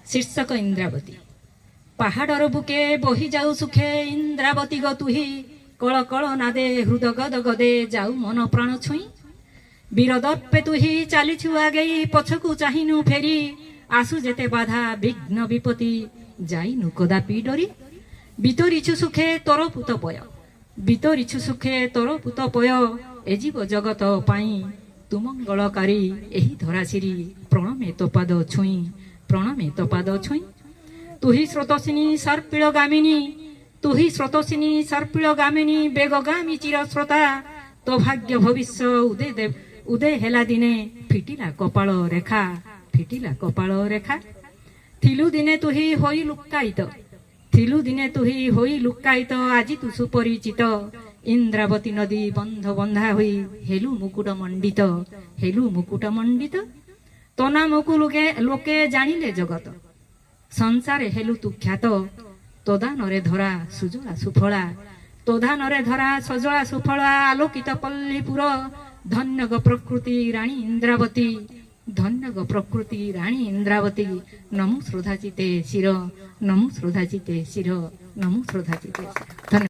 शीर्षक इंद्रावती। पहाड़र बुके बही जाऊ सुखे इंद्रावती ग तुही कल कल नादे हृद गद गदे जाऊ मन प्राण छुई वीरदर्पे तुही चलीछु आगे पछकू चाहिनु फेरी आसु जेते बाधा विघ्न विपत्ति जाइनु कदापि डरी बितरिछु सुखे तोर पुत पय बितरिछु सुखे तोर पुत पय एजीव जगत पाई तु मंगलकारी एही धराशिरी प्रणमे तो पाद छुई प्रणमे तो पाद छुई तुही स्रोतसिनी सर्पिल गामिनी तुही स्रोतसिनी सर्पिल गामिनी बेगगामी चिरस्रोता तो भाग्य भविष्य उदय हेला दिने फिटिला कपाल रेखा फिटिला कपाल रेखा थिलु दिने तुही होई लुक्कायित थिलु दिने तुही होई लुक्कायित आजि तु सुपरिचित इंद्रावती नदी बंध बंधा हुई हेलु मुकुट मंडित तो नामकु लोके जानिले जगत संसारे हेलु तु ख्यात तोदानरे धरा सुजला सुफला तोदानरे धरा सजला सुफला आलोकित पल्लीपुर धन्य ग प्रकृति राणी इंद्रावती धन्य ग प्रकृति राणी इंद्रावती नमो श्रद्धाचिते शिर नमो श्रद्धाचिते शिर नमो श्रद्धाचिते शिर।